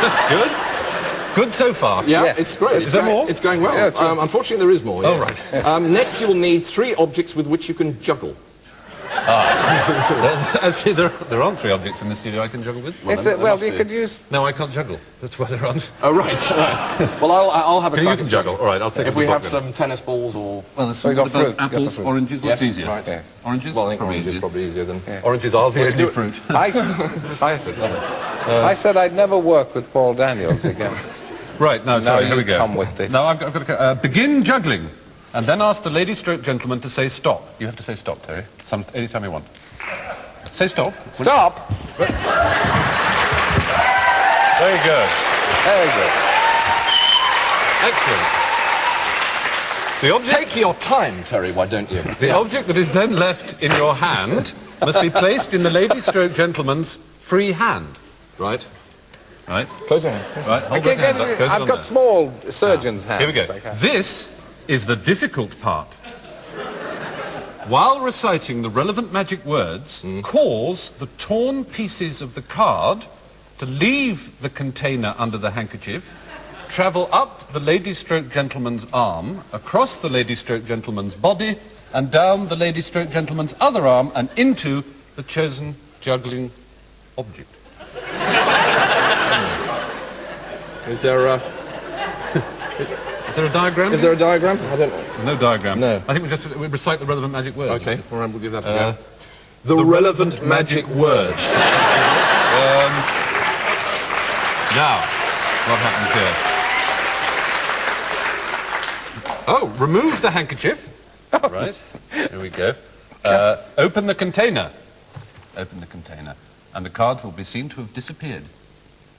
That's good. Good so far. Yeah, it's great. Is there more? It's going well. Yeah, unfortunately, there is more, yes. Oh, right. Yes. Next, you will need 3 objects with which you can juggle. Actually, there aren't 3 objects in the studio I can juggle with. Well, you could use... No, I can't juggle. That's why there aren't. Oh, right. Well, I'll have a You crack can at juggle. All right, I'll take If we have some tennis balls or... Well, there's you got fruit. Apples, oranges, what's easier? Right. Yes. Oranges? Well, I think Probably orange is easier. probably easier than... Yeah. Oranges are the only fruit. I said I'd never work with Paul Daniels again. Right, now, sorry, here we go. Come with this. Now, I've got to begin juggling, and then ask the lady-stroke-gentleman to say stop. You have to say stop, Terry, anytime you want. Say stop. Stop! Very good. Very good. Excellent. The object... Take your time, Terry, why don't you? The object that is then left in your hand must be placed in the lady-stroke-gentleman's free hand. Right. Right? Close your hand. Right, hold those hands up. Close it I've on got there. small surgeon's hands. Here we go. This is the difficult part. While reciting the relevant magic words, cause the torn pieces of the card to leave the container under the handkerchief, travel up the lady-stroke-gentleman's arm, across the lady-stroke-gentleman's body, and down the lady-stroke-gentleman's other arm, and into the chosen juggling object. Is there a... Is there a diagram? Is there a diagram? I don't know. No diagram. No. I think we recite the relevant magic words. Okay, all right, we'll give that a go. The relevant magic words. Now, what happens here? Oh, remove the handkerchief. Right, here we go. Open the container. Open the container. And the cards will be seen to have disappeared.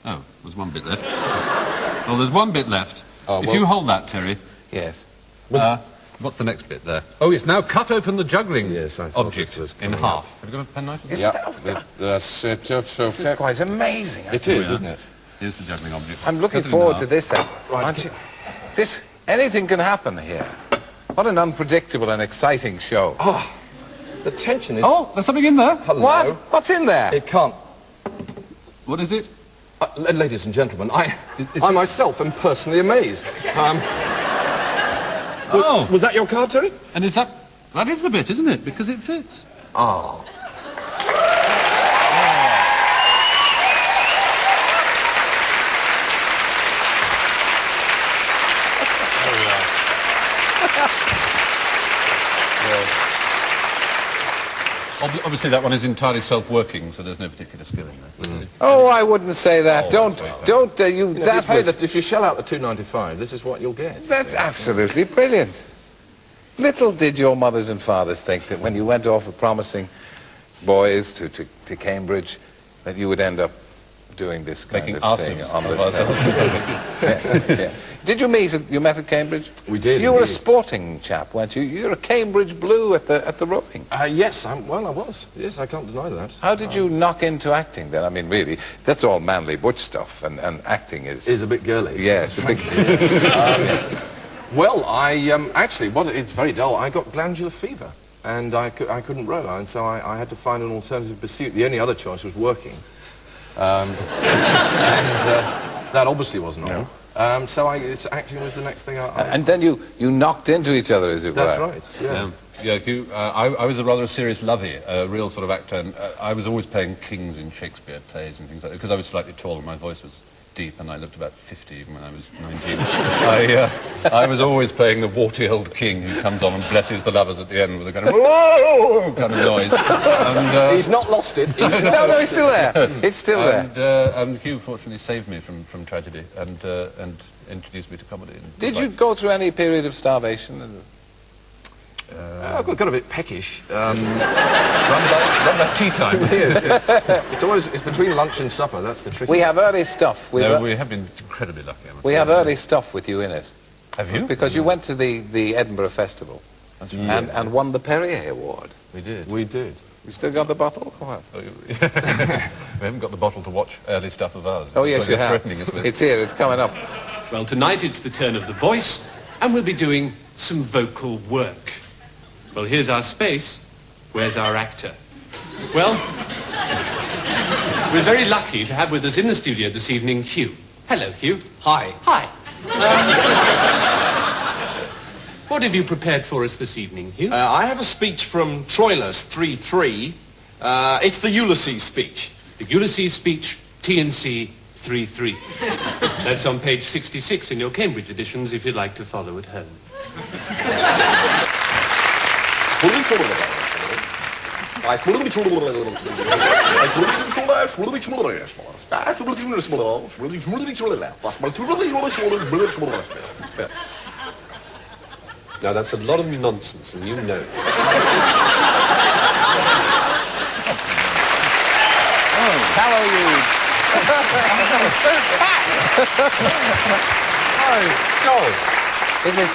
Oh, there's one bit left. Oh, there's one bit left. If you hold that, Terry. Yes. What's the next bit there? Oh, it's now cut open the juggling object was in half. Have you got a penknife? Yeah. This is quite amazing. It is, isn't it? Here's the juggling object. I'm looking forward to this. Aren't you? Anything can happen here. What an unpredictable and exciting show. Oh, the tension is... Oh, there's something in there. Hello. What? What's in there? It can't... What is it? ladies and gentlemen, I myself am personally amazed. Was that your card, Terry? And is that is the bit, isn't it? Because it fits. Oh. Obviously, that one is entirely self-working, so there's no particular skill in that. Oh, I wouldn't say that. Don't. If you shell out the £2.95, this is what you'll get. That's absolutely brilliant. Little did your mothers and fathers think that when you went off with promising boys to Cambridge, that you would end up doing this kind of thing on the yeah. Did you met at Cambridge? We did. You were a sporting chap, weren't you? You were a Cambridge Blue at the rowing. Yes, I was. Yes, I can't deny that. How did you knock into acting then? I mean, really, that's all manly butch stuff, and acting is a bit girly. Yes, a bit. Well, actually, it's very dull. I got glandular fever, and I couldn't row, and so I had to find an alternative pursuit. The only other choice was working, and that obviously wasn't on. So acting was the next thing And then you knocked into each other, as it were. That's right, yeah. I was a rather serious lovey, a real sort of actor, and I was always playing kings in Shakespeare plays and things like that, because I was slightly tall and my voice was deep, and I looked about 50 even when I was 19. I was always playing the warty old king who comes on and blesses the lovers at the end with a kind of whoa kind of noise. And, he's not lost it. No, he's still there. It's still there. And Hugh fortunately saved me from tragedy and introduced me to comedy. Did you go through any period of starvation? I got a bit peckish. Run by tea time. It's between lunch and supper. That's the trick. We have early stuff. We have been incredibly lucky. We have early stuff with you in it. Have you? Because you went to the Edinburgh Festival and won the Perrier Award. We did. We did. You still got the bottle? Or what? We haven't got the bottle to watch early stuff of ours. Oh yes, you have. Threatening us with. It's here. It's coming up. Well, tonight it's the turn of the voice, and we'll be doing some vocal work. Well, here's our space. Where's our actor? Well, We're very lucky to have with us in the studio this evening Hugh. Hello, Hugh. Hi. Hi. What have you prepared for us this evening, Hugh? I have a speech from Troilus 3.3. It's the Ulysses speech. The Ulysses speech, TNC 3.3. That's on page 66 in your Cambridge editions if you'd like to follow at home. Now that's a lot of nonsense, and you know it. Callow youths. Oh, It was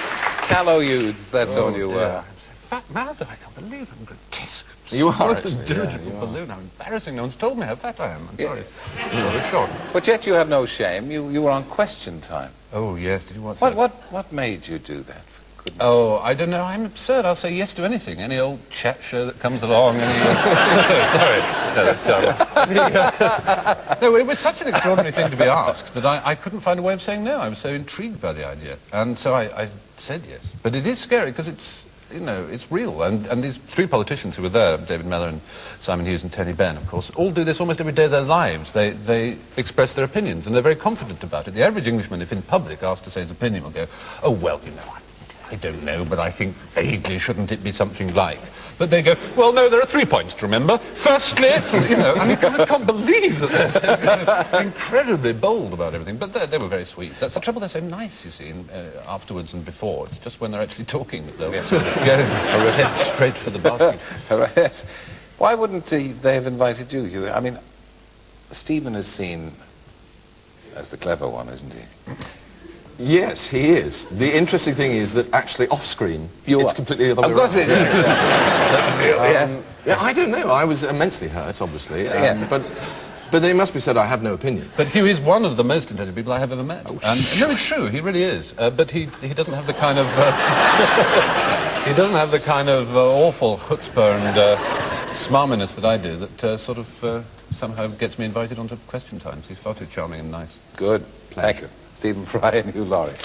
callow youths, that's all you dear. were. I'm so fat-mouthed, I can't believe I'm grotesque. You are, What a actually, dirigible yeah, you are. balloon. I'm embarrassing. No one's told me how fat I am. I'm Yeah. sorry. I'm sure. But yet you have no shame. You were on Question Time. Oh, yes. Did you watch that? What made you do that? For goodness. Oh, I don't know. I'm absurd. I'll say yes to anything. Any old chat show that comes along. Any, sorry. No, that's terrible. No, it was such an extraordinary thing to be asked that I couldn't find a way of saying no. I was so intrigued by the idea. And so I said yes. But it is scary because it's, you know, it's real. And these three politicians who were there, David Mellor and Simon Hughes and Tony Benn, of course, all do this almost every day of their lives. They express their opinions and they're very confident about it. The average Englishman, if in public asked to say his opinion, will go, oh, well, you know, I don't know, but I think vaguely shouldn't it be something like. But they go, well, no, there are 3 points to remember. Firstly, you know, I mean, I can't believe that they're so incredibly bold about everything. But they were very sweet. That's the trouble, they're so nice, you see, afterwards and before. It's just when they're actually talking that they'll go head straight for the basket. Yes. Why wouldn't they have invited you? I mean, Stephen is seen as the clever one, isn't he? Yes, he is. The interesting thing is that actually off-screen, it's completely the other way Of course around. it is. Yeah, I don't know. I was immensely hurt, obviously. Yeah. But they must be said I have no opinion. But Hugh is one of the most intelligent people I have ever met. No, it's true. He really is. But he doesn't have the kind of he doesn't have the kind of awful chutzpah and smarminess that I do. That sort of somehow gets me invited onto Question Times. He's far too charming and nice. Good. Thank you. Stephen Fry and Hugh Laurie.